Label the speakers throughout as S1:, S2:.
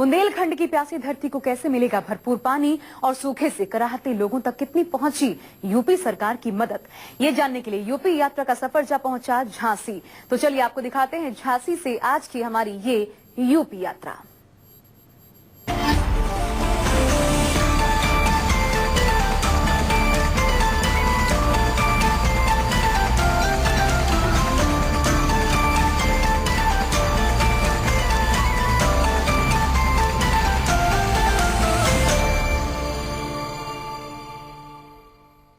S1: बुंदेलखंड की प्यासी धरती को कैसे मिलेगा भरपूर पानी और सूखे से कराहते लोगों तक कितनी पहुंची यूपी सरकार की मदद, ये जानने के लिए यूपी यात्रा का सफर जा पहुंचा झांसी। तो चलिए आपको दिखाते हैं झांसी से आज की हमारी ये यूपी यात्रा।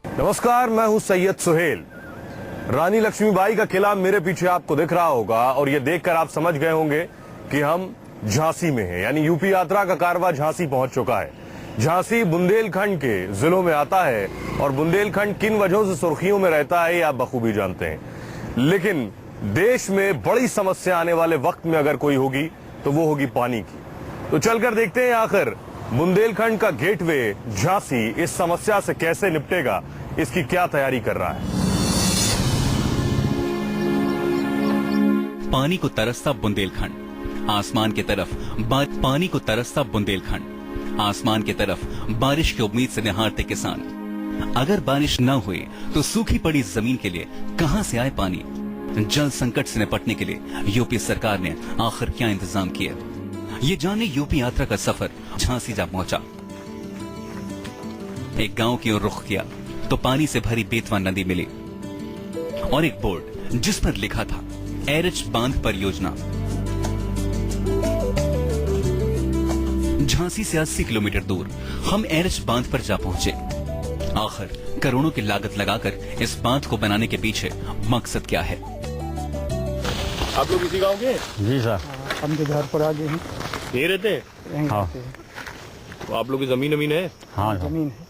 S2: नमस्कार, मैं हूं सैयद सुहेल। रानी लक्ष्मीबाई का किला मेरे पीछे आपको दिख रहा होगा और ये देखकर आप समझ गए होंगे कि हम झांसी में हैं, यानी यूपी यात्रा का कारवां झांसी पहुंच चुका है। झांसी बुंदेलखंड के जिलों में आता है और बुंदेलखंड किन वजहों से सुर्खियों में रहता है ये आप बखूबी जानते हैं। लेकिन देश में बड़ी समस्या आने वाले वक्त में अगर कोई होगी तो वो होगी पानी की। तो चलकर देखते हैं आखिर बुंदेलखंड का गेटवे झांसी इस समस्या से कैसे निपटेगा, इसकी क्या तैयारी कर रहा है।
S3: पानी को तरसता बुंदेलखंड, आसमान की तरफ पानी को तरसता बुंदेलखंड, आसमान की तरफ बारिश की उम्मीद से निहारते किसान। अगर बारिश न हुई तो सूखी पड़ी जमीन के लिए कहां से आए पानी। जल संकट से निपटने के लिए यूपी सरकार ने आखिर क्या इंतजाम किए, ये जाने यूपी यात्रा का सफर झांसी जा पहुंचा। एक गांव की ओर रुख किया तो पानी से भरी बेतवा नदी मिली और एक बोर्ड जिस पर लिखा था एरच बांध परियोजना। झांसी से 80 किलोमीटर दूर हम एरच बांध पर जा पहुंचे। आखिर करोड़ों की लागत लगाकर इस बांध को बनाने के पीछे मकसद क्या है।
S2: आप लोग इसी गांव के?
S4: जी सर,
S5: हम तो घर पर आ गए हैं।
S2: यहीं रहते हैं?
S4: हाँ।
S2: तो आप लोग की जमीन है?
S4: हाँ,
S5: जमीन है।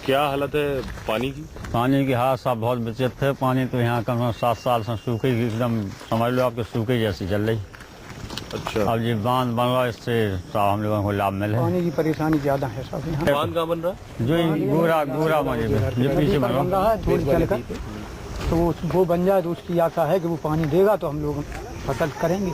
S2: क्या हालत है पानी की?
S4: पानी की हालत सब बहुत विचित्र है। पानी तो यहाँ कम से कम 7 साल से सूखे, एकदम समझ लो आपके सूखे जैसी चल रही।
S2: अच्छा।
S4: अब ये बांध बन रहा, इससे हम लोगों को लाभ मिले।
S5: पानी की परेशानी ज्यादा है सब यहाँ।
S2: बांध कहाँ बन रहा है?
S4: जो गोरा मजे में जो पीछे
S5: बन रहा है थोड़ी चलकर, तो वो बन जाए तो उसकी आशा है कि वो पानी देगा तो हम लोग फसल करेंगे।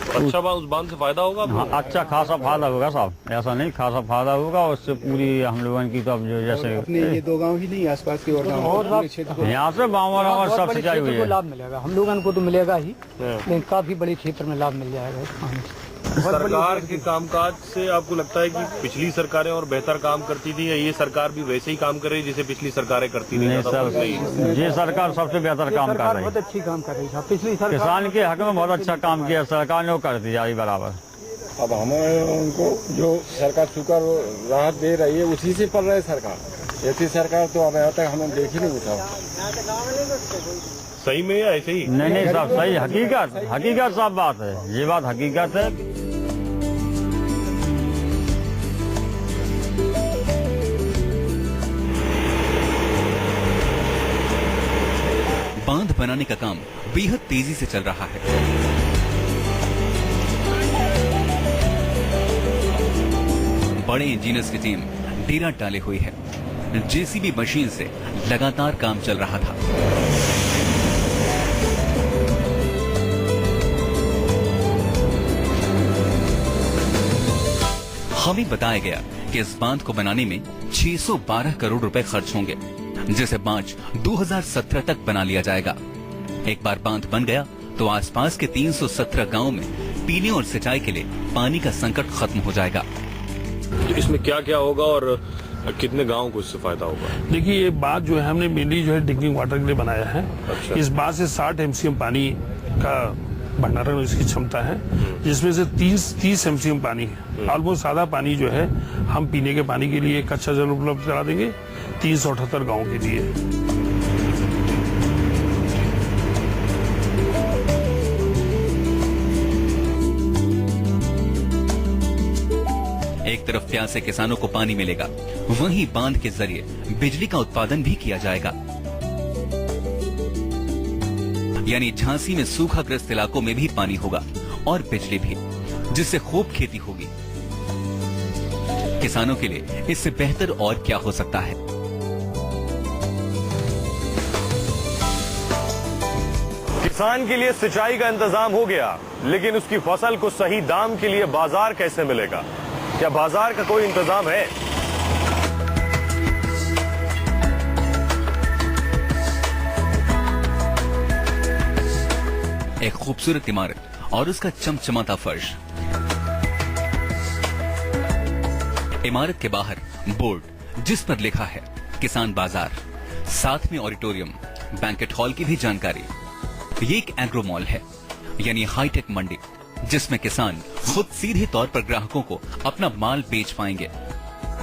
S2: अच्छा, उस बांध से फायदा होगा?
S4: हाँ, अच्छा खासा फायदा होगा साहब, ऐसा नहीं, खासा फायदा होगा। उससे पूरी हम लोगों की तो अब जो जैसे
S5: अपने ये 2 गांव ही नहीं, आसपास के और
S4: यहाँ से गाँव और सब सिंचाई हुई है।
S5: लाभ मिलेगा हम लोगों को तो मिलेगा ही, लेकिन काफी बड़े क्षेत्र में लाभ मिल जाएगा इस पानी से।
S2: सरकार के कामकाज से आपको लगता है कि पिछली सरकारें और बेहतर काम करती थी या ये सरकार भी वैसे ही काम कर रही है जैसे पिछली सरकारें करती थी?
S4: नहीं सर, ये सरकार सबसे बेहतर काम कर रही है।
S5: बहुत अच्छी काम कर रही है। पिछली सरकार
S4: किसान के हक में बहुत अच्छा काम किया सरकार ने, वो करती जा रही बराबर।
S6: अब हमें उनको जो सरकार सूखा राहत दे रही है उसी से पड़ रही सरकार। ऐसी सरकार तो अब तक हमें देख ही नहीं उठा।
S2: सही में या ऐसे ही?
S4: नहीं साहब, सही हकीकत सब बात है, ये बात हकीकत है।
S3: बांध बनाने का काम बेहद तेजी से चल रहा है। बड़े इंजीनियर्स की टीम डेरा डाले हुई है। जेसीबी मशीन से लगातार काम चल रहा था। हमें बताया गया कि इस बांध को बनाने में 612 करोड़ रुपए खर्च होंगे, जिसे मार्च 2017 तक बना लिया जाएगा। एक बार बांध बन गया तो आसपास के 317 गांवों में पीने और सिंचाई के लिए पानी का संकट खत्म हो जाएगा।
S2: तो इसमें क्या क्या होगा और कितने गांवों को इससे फायदा होगा?
S7: देखिए, ये बांध जो है हमने मेनली जो है ड्रिंकिंग वाटर के लिए बनाया है।
S2: अच्छा।
S7: इस बांध से 60 MCM पानी का भंडारण इसकी क्षमता है, जिसमें से 30 MCM पानी है। ऑलमोस्ट सादा पानी जो है हम पीने के पानी के लिए कच्चा जल उपलब्ध करा देंगे 378 गाँव के लिए।
S3: एक तरफ प्यासे किसानों को पानी मिलेगा, वहीं बांध के जरिए बिजली का उत्पादन भी किया जाएगा। यानी झांसी में सूखाग्रस्त इलाकों में भी पानी होगा और बिजली भी, जिससे खूब खेती होगी। किसानों के लिए इससे बेहतर और क्या हो सकता है।
S2: किसान के लिए सिंचाई का इंतजाम हो गया, लेकिन उसकी फसल को सही दाम के लिए बाजार कैसे मिलेगा? क्या बाजार का कोई इंतजाम है?
S3: एक खूबसूरत इमारत और उसका चमचमाता फर्श। इमारत के बाहर बोर्ड जिस पर लिखा है किसान बाजार, साथ में ऑडिटोरियम, बैंकेट हॉल की भी जानकारी। ये एक एग्रो मॉल है, यानी हाईटेक मंडी, जिसमें किसान खुद सीधे तौर पर ग्राहकों को अपना माल बेच पाएंगे।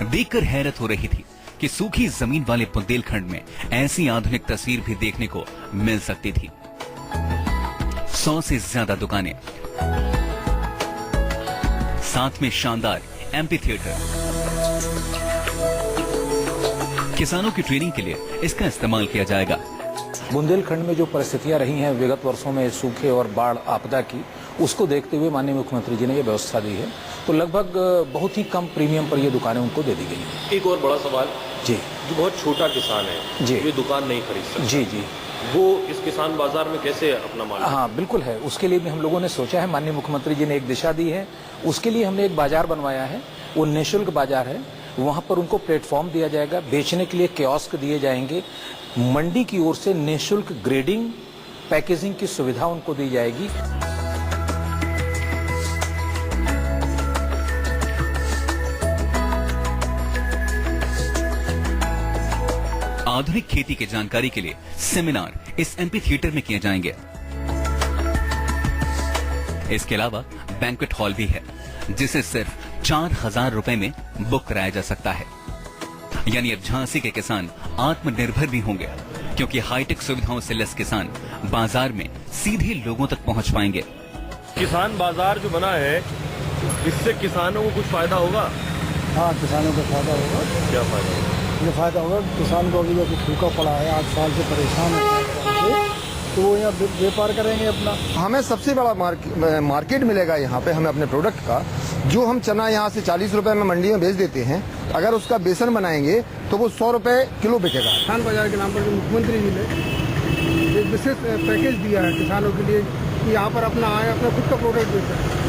S3: देखकर हैरत हो रही थी कि सूखी जमीन वाले बुंदेलखंड में ऐसी आधुनिक तस्वीर भी देखने को मिल सकती थी। 100 से ज्यादा दुकानें, साथ में शानदार एम्पी थिएटर। किसानों की ट्रेनिंग के लिए इसका इस्तेमाल किया जाएगा।
S8: बुंदेलखंड में जो परिस्थितियां रही हैं विगत वर्षों में सूखे और बाढ़ आपदा की, उसको देखते हुए माननीय मुख्यमंत्री जी ने ये व्यवस्था दी है, तो लगभग बहुत ही कम प्रीमियम पर ये दुकानें उनको दे दी गई हैं।
S9: एक और बड़ा सवाल
S8: जी,
S9: जो बहुत छोटा किसान है
S8: जी,
S9: ये दुकान नहीं खरीद सकता,
S8: जी जी,
S9: वो इस किसान बाजार में कैसे अपना माल?
S8: हाँ बिल्कुल है, उसके लिए भी हम लोगों ने सोचा है, माननीय मुख्यमंत्री जी ने एक दिशा दी है, उसके लिए हमने एक बाजार बनवाया है। वो निःशुल्क बाजार है, वहां पर उनको प्लेटफॉर्म दिया जाएगा, बेचने के लिए कियोस्क दिए जाएंगे, मंडी की ओर से निःशुल्क ग्रेडिंग पैकेजिंग की सुविधा उनको दी जाएगी।
S3: आधुनिक खेती की जानकारी के लिए सेमिनार इस एम्पी थिएटर में किए जाएंगे। इसके अलावा बैंक्वेट हॉल भी है, जिसे सिर्फ 4,000 रुपए में बुक कराया जा सकता है। यानी अब झांसी के किसान आत्मनिर्भर भी होंगे, क्योंकि हाईटेक सुविधाओं से लैस किसान बाजार में सीधे लोगों तक पहुंच पाएंगे।
S2: किसान बाजार जो बना है, इससे किसानों को कुछ फायदा होगा?
S5: हाँ, किसानों को फायदा होगा।
S2: क्या फायदा होगा?
S5: ये फायदा होगा, किसान को अभी जैसे सूखा पड़ा है, 8 साल से परेशान है, तो वो यहाँ व्यापार करेंगे अपना।
S10: हमें सबसे बड़ा मार्केट मिलेगा यहाँ पे हमें अपने प्रोडक्ट का। जो हम चना यहाँ से 40 रुपए में मंडी में बेच देते हैं, अगर उसका बेसन बनाएंगे तो वो 100 रुपए किलो बिकेगा।
S5: किसान बाजार के नाम पर मुख्यमंत्री जी ने एक विशेष पैकेज दिया है किसानों के लिए कि यहाँ पर अपना आए, अपना खुद का प्रोडक्ट बेचें।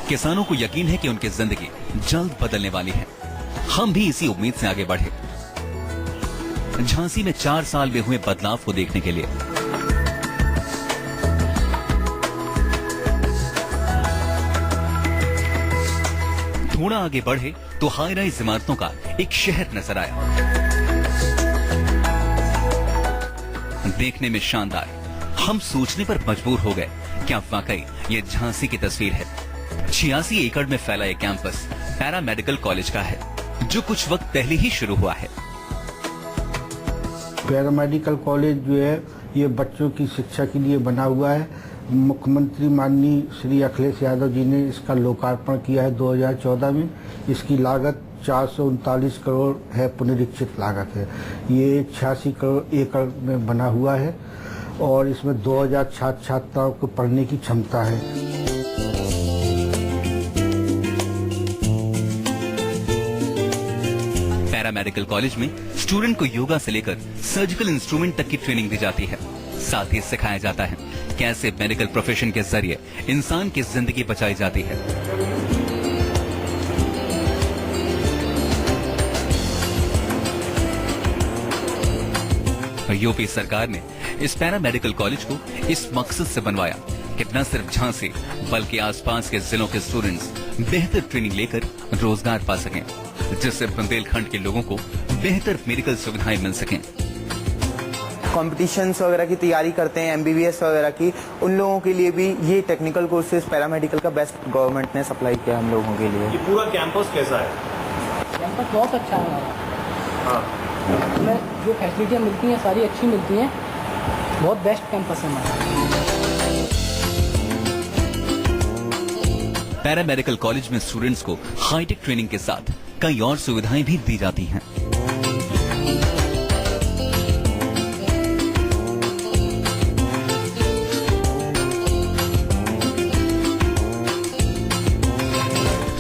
S3: किसानों को यकीन है कि उनकी जिंदगी जल्द बदलने वाली है। हम भी इसी उम्मीद से आगे बढ़े, झांसी में 4 साल में हुए बदलाव को देखने के लिए। थोड़ा आगे बढ़े तो हाई राइज इमारतों का एक शहर नजर आया, देखने में शानदार। हम सोचने पर मजबूर हो गए, क्या वाकई ये झांसी की तस्वीर है? 86 एकड़ में फैला ये कैंपस पैरा मेडिकल कॉलेज का है, जो कुछ वक्त पहले ही शुरू हुआ है।
S11: पैरा मेडिकल कॉलेज जो है ये बच्चों की शिक्षा के लिए बना हुआ है। मुख्यमंत्री माननीय श्री अखिलेश यादव जी ने इसका लोकार्पण किया है 2014 में। इसकी लागत 439 करोड़ है, पुनरीक्षित लागत है। ये 86 करोड़ एकड़ में बना हुआ है और इसमें 2000 छात्र छात्राओं को पढ़ने की क्षमता है।
S3: पैरा मेडिकल कॉलेज में स्टूडेंट को योगा से लेकर सर्जिकल इंस्ट्रूमेंट तक की ट्रेनिंग दी जाती है। साथ ही सिखाया जाता है कैसे मेडिकल प्रोफेशन के जरिए इंसान की जिंदगी बचाई जाती है। यूपी सरकार ने इस पैरा मेडिकल कॉलेज को इस मकसद से बनवाया कि न सिर्फ झांसी बल्कि आसपास के जिलों के स्टूडेंट्स बेहतर ट्रेनिंग लेकर रोजगार पा सकें, जिससे बुंदेलखंड के लोगों को बेहतर मेडिकल सुविधाएं मिल सकें।
S12: कॉम्पिटिशन्स वगैरह की तैयारी करते हैं, MBBS वगैरह की, उन लोगों के लिए भी ये टेक्निकल कोर्सेज पैरामेडिकल का बेस्ट गवर्नमेंट ने सप्लाई किया हम लोगों के लिए।
S9: ये पूरा कैंपस कैसा है?
S5: कैंपस बहुत अच्छा है हमारा। हमें जो फैसिलिटियाँ मिलती हैं सारी अच्छी मिलती हैं, बहुत बेस्ट कैंपस है हमारा।
S3: पैरा मेडिकल कॉलेज में स्टूडेंट्स को हाईटेक ट्रेनिंग के साथ कई और सुविधाएं भी दी जाती हैं।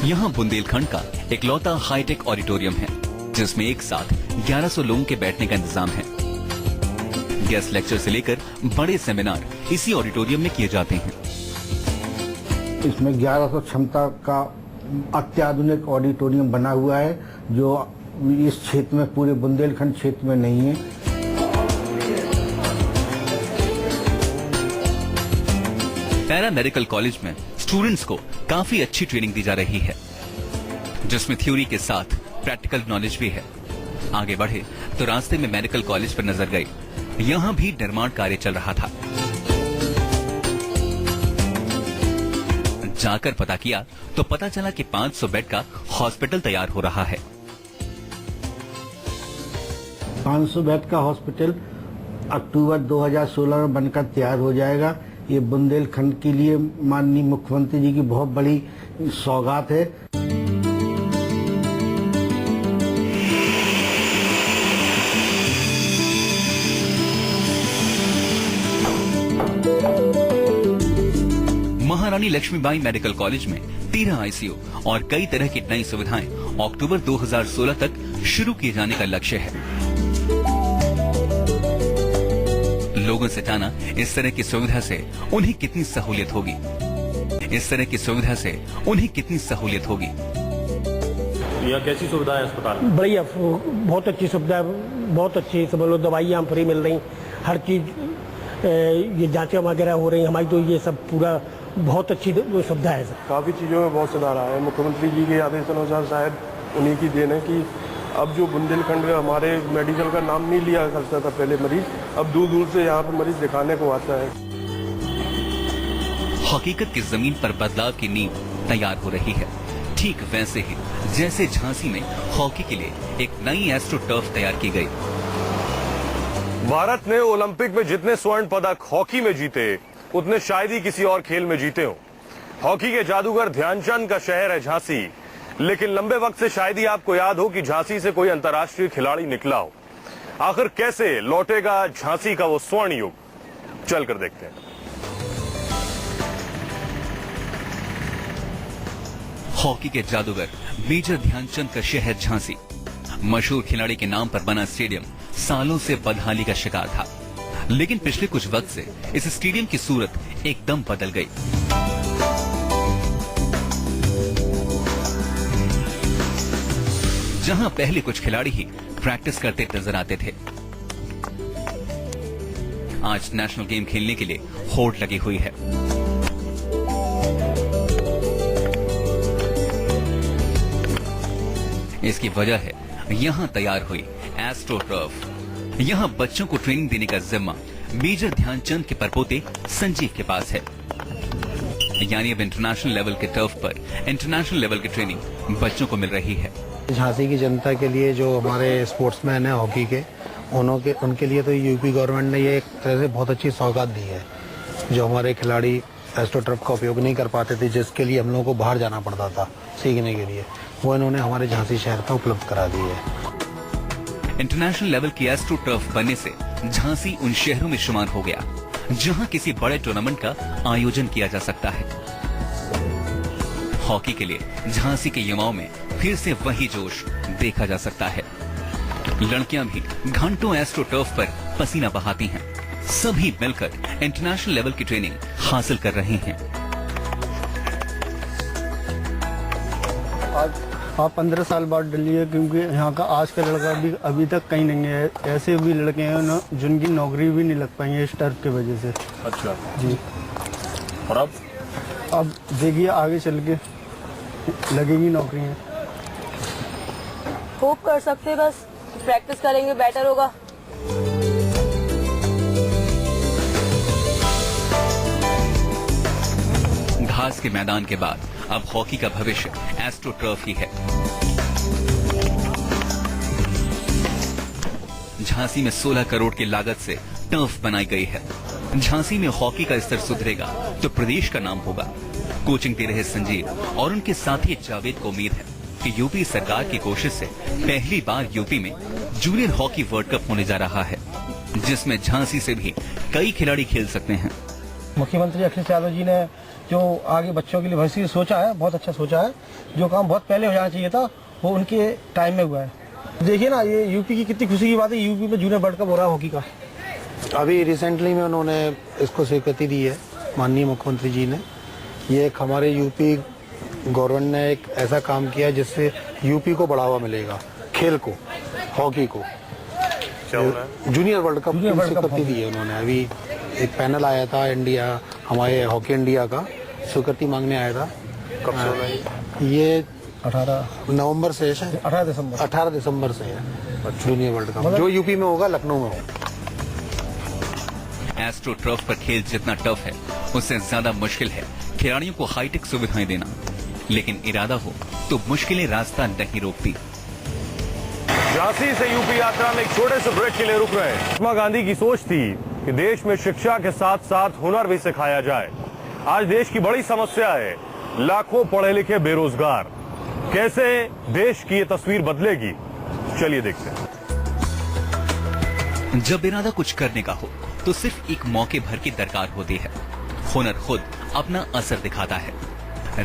S3: यहाँ बुंदेलखंड का इकलौता हाईटेक ऑडिटोरियम है, जिसमें एक साथ 1100 लोगों के बैठने का इंतजाम है। गेस्ट लेक्चर से लेकर बड़े सेमिनार इसी ऑडिटोरियम में किए जाते हैं।
S11: इसमें 1100 क्षमता का अत्याधुनिक ऑडिटोरियम बना हुआ है जो इस क्षेत्र में, पूरे बुंदेलखंड क्षेत्र में नहीं है।
S3: पैरा मेडिकल कॉलेज में स्टूडेंट्स को काफी अच्छी ट्रेनिंग दी जा रही है, जिसमें थ्योरी के साथ प्रैक्टिकल नॉलेज भी है। आगे बढ़े तो रास्ते में मेडिकल कॉलेज पर नजर गई। यहाँ भी निर्माण कार्य चल रहा था। जाकर पता किया तो पता चला कि 500 बेड का हॉस्पिटल तैयार हो रहा है।
S11: 500 बेड का हॉस्पिटल अक्टूबर 2016 में बनकर तैयार हो जाएगा। ये बुंदेलखंड के लिए माननीय मुख्यमंत्री जी की बहुत बड़ी सौगात है।
S3: महारानी लक्ष्मीबाई मेडिकल कॉलेज में 13 आईसीयू और कई तरह की नई सुविधाएं अक्टूबर 2016 तक शुरू किए जाने का लक्ष्य है। लोगों से जाना इस तरह की सुविधा से उन्हें कितनी सहूलियत होगी। इस तरह की सुविधा से उन्हें कितनी सहूलियत होगी।
S9: यहाँ कैसी सुविधा है अस्पताल में?
S13: बढ़िया, बहुत अच्छी सुविधा है, बहुत अच्छी। समझ लो दवाइयाँ फ्री मिल रही, हर चीज, ये जांचें वगैरह हो रही हमारी, तो ये सब पूरा बहुत अच्छी सुविधा है।
S6: काफ़ी चीज़ों में बहुत सुधार आया है। मुख्यमंत्री जी के आदेशानुसार शायद उन्हीं की देन है कि अब जो बुंदेलखंड में हमारे मेडिकल का नाम नहीं लिया करता था पहले मरीज, अब दूर दूर से यहाँ पर मरीज दिखाने को आता है।
S3: हकीकत की जमीन पर बदलाव की नींव तैयार हो रही है। ठीक वैसे ही जैसे झांसी में हॉकी के लिए एक नई एस्ट्रो टर्फ तैयार की गई।
S2: भारत ने ओलंपिक में जितने स्वर्ण पदक हॉकी में जीते उतने शायद ही किसी और खेल में जीते हो। हॉकी के जादूगर ध्यानचंद का शहर है झांसी, लेकिन लंबे वक्त से शायद ही आपको याद हो कि झांसी से कोई अंतर्राष्ट्रीय खिलाड़ी निकला हो। आखिर कैसे लौटेगा झांसी का वो स्वर्ण युग, चलकर देखते हैं।
S3: हॉकी के जादूगर मेजर ध्यानचंद का शहर झांसी। मशहूर खिलाड़ी के नाम पर बना स्टेडियम सालों से बदहाली का शिकार था, लेकिन पिछले कुछ वक्त से इस स्टेडियम की सूरत एकदम बदल गई। जहां पहले कुछ खिलाड़ी ही प्रैक्टिस करते नजर आते थे, आज नेशनल गेम खेलने के लिए होड़ लगी हुई है। इसकी वजह है यहां तैयार हुई एस्ट्रो टर्फ। यहां बच्चों को ट्रेनिंग देने का जिम्मा मेजर ध्यानचंद के परपोते संजीव के पास है। यानी अब इंटरनेशनल लेवल के टर्फ पर इंटरनेशनल लेवल की ट्रेनिंग बच्चों को मिल रही है।
S14: झांसी की जनता के लिए जो हमारे स्पोर्ट्समैन हैं हॉकी के, उनके लिए तो यूपी गवर्नमेंट ने ये एक तरह से बहुत अच्छी सौगात दी है। जो हमारे खिलाड़ी एस्ट्रो टर्फ का उपयोग नहीं कर पाते थे, जिसके लिए हम लोगों को बाहर जाना पड़ता था सीखने के लिए, वो इन्होंने हमारे झांसी शहर में उपलब्ध करा दी है।
S3: इंटरनेशनल लेवल की एस्ट्रो टर्फ बनने से झांसी उन शहरों में शुमार हो गया जहां किसी बड़े टूर्नामेंट का आयोजन किया जा सकता है। हॉकी के लिए झांसी के युवाओं में फिर से वही जोश देखा जा सकता है। लड़कियां भी घंटों एस्ट्रो टर्फ पर पसीना बहाती हैं। सभी मिलकर इंटरनेशनल लेवल की ट्रेनिंग हासिल कर रहे हैं।
S15: आप 15 साल बाद डलिए, क्योंकि यहाँ का आज का लड़का भी अभी तक कहीं नहीं है। ऐसे भी लड़के हैं जिनकी नौकरी भी नहीं लग पाई है इस टर्फ की वजह से।
S9: अच्छा
S15: जी।
S9: और
S15: अब देखिए आगे चल के लगेगी नौकरियाँ।
S16: होप कर सकते, बस प्रैक्टिस करेंगे बेटर होगा।
S3: घास के मैदान के बाद अब हॉकी का भविष्य एस्ट्रो टर्फ ही है। झांसी में 16 करोड़ की लागत से टर्फ बनाई गई है। झांसी में हॉकी का स्तर सुधरेगा तो प्रदेश का नाम होगा। कोचिंग दे रहे संजीव और उनके साथी जावेद को उम्मीद है कि यूपी सरकार की कोशिश से पहली बार यूपी में जूनियर हॉकी वर्ल्ड कप होने जा रहा है, जिसमें झांसी से भी कई खिलाड़ी खेल सकते हैं।
S13: मुख्यमंत्री अखिलेश यादव जी ने जो आगे बच्चों के लिए भविष्य सोचा है, बहुत अच्छा सोचा है। जो काम बहुत पहले हो जाना चाहिए था वो उनके टाइम में हुआ है।
S15: देखिए ना, ये यूपी की कितनी खुशी की बात है, यूपी में जूनियर वर्ल्ड कप हो रहा है हॉकी का।
S14: अभी रिसेंटली में उन्होंने इसको स्वीकृति दी है, माननीय मुख्यमंत्री जी ने। ये एक हमारे यूपी गवर्नमेंट ने एक ऐसा काम किया जिससे यूपी को बढ़ावा मिलेगा, खेल को, हॉकी को। जूनियर वर्ल्ड कप की स्वीकृति दी है उन्होंने। अभी एक पैनल आया था इंडिया, हमारे हॉकी इंडिया का, स्वीकृति मांगने आया था।
S6: कब से होना है?
S14: ये
S15: 18
S14: नवंबर से है, 18 दिसंबर से है जूनियर वर्ल्ड कप, जो यूपी में होगा, लखनऊ में होगा।
S3: एस्ट्रो टर्फ पर खेल जितना टफ है, उससे ज्यादा मुश्किल है खिलाड़ियों को हाईटेक सुविधाएं देना। लेकिन इरादा हो तो मुश्किलें रास्ता नहीं रोकती।
S2: झांसी से यूपी यात्रा में एक छोटे से ब्रेक के लिए रुक रहे हैं। महात्मा गांधी की सोच थी कि देश में शिक्षा के साथ साथ हुनर भी सिखाया जाए। आज देश की बड़ी समस्या है लाखों पढ़े लिखे बेरोजगार। कैसे देश की ये तस्वीर बदलेगी, चलिए देखते हैं।
S3: जब इरादा कुछ करने का हो तो सिर्फ एक मौके भर की दरकार होती है। हुनर खुद अपना असर दिखाता है।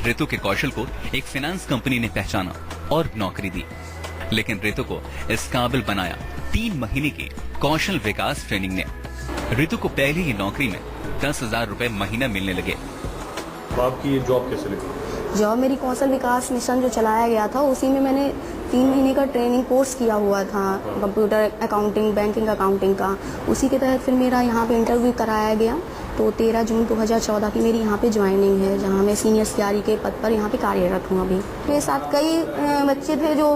S3: रितु के कौशल को एक फाइनेंस कंपनी ने पहचाना और नौकरी दी। लेकिन रितु को इस काबिल बनाया 3 महीने की कौशल विकास ट्रेनिंग ने। रितु को पहले ही नौकरी में 10,000 रुपए महीना मिलने लगे।
S9: आपकी ये जॉब कैसे लगी?
S17: जॉब मेरी कौशल विकास मिशन जो चलाया गया था, उसी में मैंने 3 महीने का ट्रेनिंग कोर्स किया हुआ था, कंप्यूटर अकाउंटिंग, बैंकिंग अकाउंटिंग का। उसी के तहत फिर मेरा यहाँ पे इंटरव्यू कराया गया। तो 13 जून 2014 की मेरी यहाँ पे ज्वाइनिंग है, जहाँ मैं सीनियर सीआरई के पद पर यहाँ पे कार्यरत हूँ। अभी मेरे साथ कई बच्चे थे जो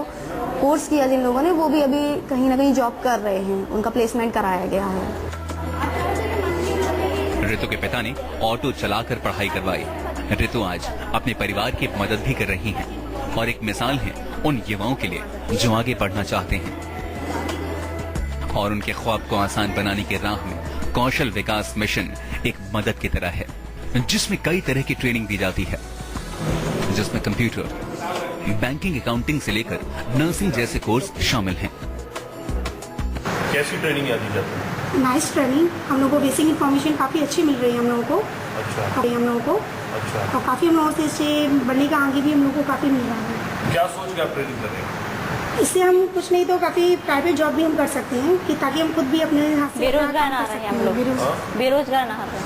S17: कोर्स किया जिन लोगों ने, वो भी अभी कहीं ना कहीं जॉब कर रहे हैं, उनका प्लेसमेंट कराया गया है।
S3: रितु के पिता ने ऑटो चलाकर पढ़ाई करवाई। रितु आज अपने परिवार की मदद भी कर रही हैं और एक मिसाल है उन युवाओं के लिए जो आगे बढ़ना चाहते हैं। और उनके ख्वाब को आसान बनाने की राह में कौशल विकास मिशन एक मदद की तरह है, जिसमें कई तरह की ट्रेनिंग दी जाती है, जिसमें कंप्यूटर, बैंकिंग, अकाउंटिंग से लेकर नर्सिंग जैसे कोर्स शामिल हैं।
S9: कैसी ट्रेनिंग दी जाती है?
S17: नाइस ट्रेनिंग, हम लोगों को बेसिक इन्फॉर्मेशन काफ़ी अच्छी मिल रही है हम लोगों को।
S9: अच्छा।
S17: हम लोगों को और काफ़ी हम लोगों से इससे बढ़ने का आगे भी हम लोगों को काफ़ी मिल रहा है।
S9: क्या सोच के आप ट्रेनिंग कर रहे हैं?
S17: इससे हम कुछ नहीं तो काफ़ी प्राइवेट जॉब भी हम कर सकते हैं, कि ताकि हम खुद भी अपने हाथ से
S16: बेरोजगार ना रहे हम लोग, बेरोजगार ना रहे।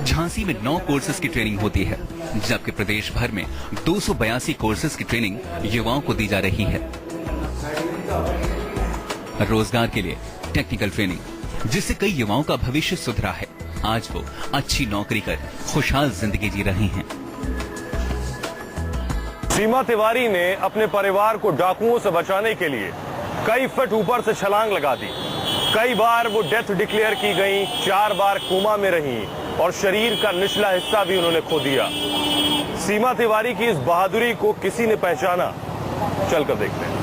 S3: झांसी में 9 कोर्सेज की ट्रेनिंग होती है, जबकि प्रदेश भर में 282 कोर्सेज की ट्रेनिंग युवाओं को दी जा रही है। रोजगार के लिए टेक्निकल ट्रेनिंग, जिससे कई युवाओं का भविष्य सुधरा है। आज वो अच्छी नौकरी कर खुशहाल जिंदगी जी रहे हैं।
S2: सीमा तिवारी ने अपने परिवार को डाकुओं से बचाने के लिए कई फीट ऊपर से छलांग लगा दी। कई बार वो डेथ डिक्लेयर की गई, 4 बार कोमा में रही और शरीर का निचला हिस्सा भी उन्होंने खो दिया। सीमा तिवारी की इस बहादुरी को किसी ने पहचाना, चलकर देखते हैं।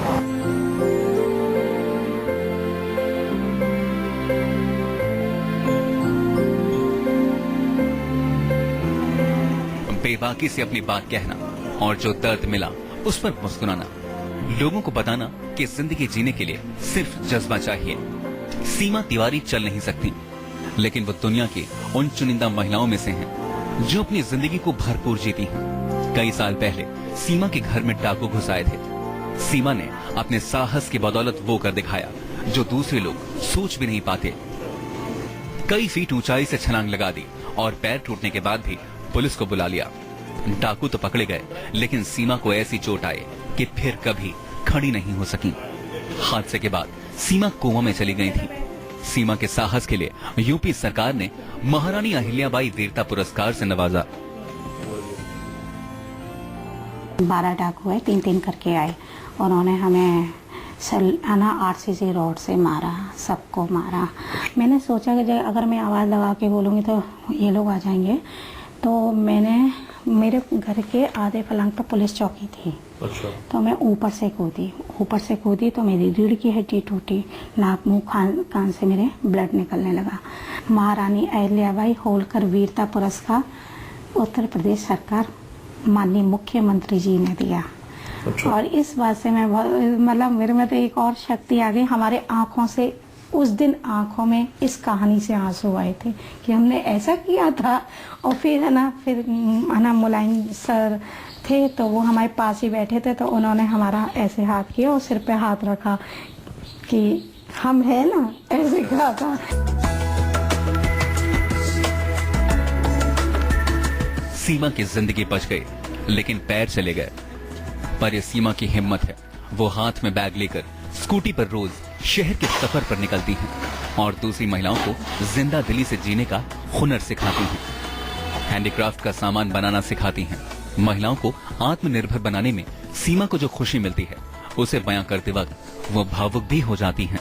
S3: बेबाकी से अपनी बात कहना और जो दर्द मिला उस पर मुस्कुराना, लोगों को बताना कि जिंदगी जीने के लिए सिर्फ जज्बा चाहिए। सीमा तिवारी चल नहीं सकती, लेकिन वो दुनिया की उन चुनिंदा महिलाओं में से हैं जो अपनी जिंदगी को भरपूर जीती हैं। कई साल पहले सीमा के घर में डाकू घुस आए थे। सीमा ने अपने साहस की बदौलत वो कर दिखाया जो दूसरे लोग सोच भी नहीं पाते। कई फीट ऊंचाई से छलांग लगा दी और पैर टूटने के बाद भी पुलिस को बुला लिया। डाकू तो पकड़े गए, लेकिन सीमा को ऐसी चोट आए कि फिर कभी खड़ी नहीं हो सकी। हादसे के बाद सीमा कोमा में चली गई थी। सीमा के साहस के लिए यूपी सरकार ने महारानी अहिल्याबाई वीरता पुरस्कार से नवाजा।
S18: 12 डाकू है, 3-3 करके आए। उन्होंने हमें आरसीसी रोड से मारा, सबको मारा। मैंने सोचा कि अगर मैं आवाज़ लगा के बोलूँगी तो ये लोग आ जाएंगे, तो मेरे घर के आधे पलंग पर पुलिस चौकी थी।
S9: अच्छा।
S18: तो मैं ऊपर से कूदी तो मेरी रीढ़ की हड्डी टूटी, नाक मुंह कान से मेरे ब्लड निकलने लगा। महारानी अहिल्याबाई होलकर वीरता पुरस्कार उत्तर प्रदेश सरकार माननीय मुख्यमंत्री जी ने दिया।
S9: अच्छा।
S18: और इस बात से मैं मतलब मेरे में तो एक और शक्ति आ गई। हमारे आंखों से उस दिन आंखों में इस कहानी से आंसू आए थे कि हमने ऐसा किया था। और फिर है ना मुलायम सर थे तो वो हमारे पास ही बैठे थे, तो उन्होंने हमारा ऐसे हाथ किया और सिर पे हाथ रखा कि हम है ना, ऐसे कहा था।
S3: सीमा की जिंदगी बच गई, लेकिन पैर चले गए। पर ये सीमा की हिम्मत है, वो हाथ में बैग लेकर स्कूटी पर रोज शहर के सफर पर निकलती हैं और दूसरी महिलाओं को जिंदा दिली से जीने का हुनर सिखाती हैं, हैंडीक्राफ्ट का सामान बनाना सिखाती हैं। महिलाओं को आत्मनिर्भर बनाने में सीमा को जो खुशी मिलती है, उसे बयां करते वक्त वो भावुक भी हो जाती हैं।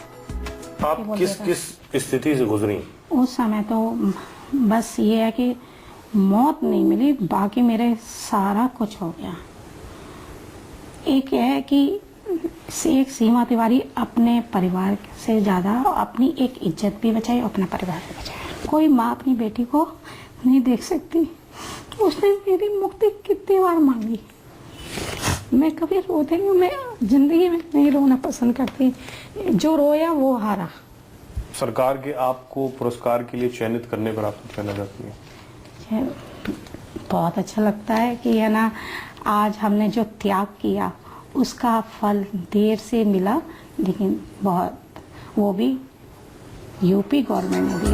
S9: आप किस स्थिति से गुजरी?
S18: उस समय तो बस ये है कि मौत नहीं मिली, बाकी मेरे सारा कुछ हो गया। एक है कि एक सीमा तिवारी अपने परिवार से ज्यादा अपनी एक इज्जत भी बचाई और अपना परिवार भी बचाया। कोई माँ अपनी बेटी को नहीं देख सकती। उसने मेरी मुक्ति कितनी बार मांगी। मैं कभी रोती नहीं, मैं जिंदगी में नहीं रोना पसंद करती। जो रोया वो हारा।
S9: सरकार के आपको पुरस्कार के लिए चयनित करने पर आप कुछ कहना चाहती हैं?
S18: बहुत अच्छा लगता है कि है ना, आज हमने जो त्याग किया उसका फल देर से मिला, लेकिन बहुत, वो भी यूपी गवर्नमेंट ने दी।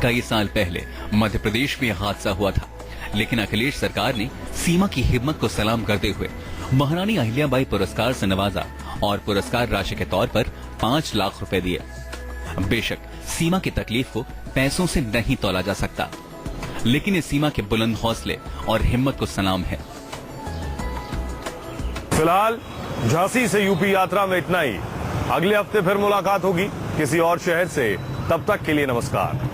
S3: कई साल पहले मध्य प्रदेश में हादसा हुआ था, लेकिन अखिलेश सरकार ने सीमा की हिम्मत को सलाम करते हुए महारानी अहिल्याबाई पुरस्कार से नवाजा और पुरस्कार राशि के तौर पर 5 लाख रुपए दिए। बेशक सीमा की तकलीफ को पैसों से नहीं तोला जा सकता, लेकिन इस सीमा के बुलंद हौसले और हिम्मत को सलाम है।
S2: फिलहाल झांसी से यूपी यात्रा में इतना ही। अगले हफ्ते फिर मुलाकात होगी किसी और शहर से। तब तक के लिए नमस्कार।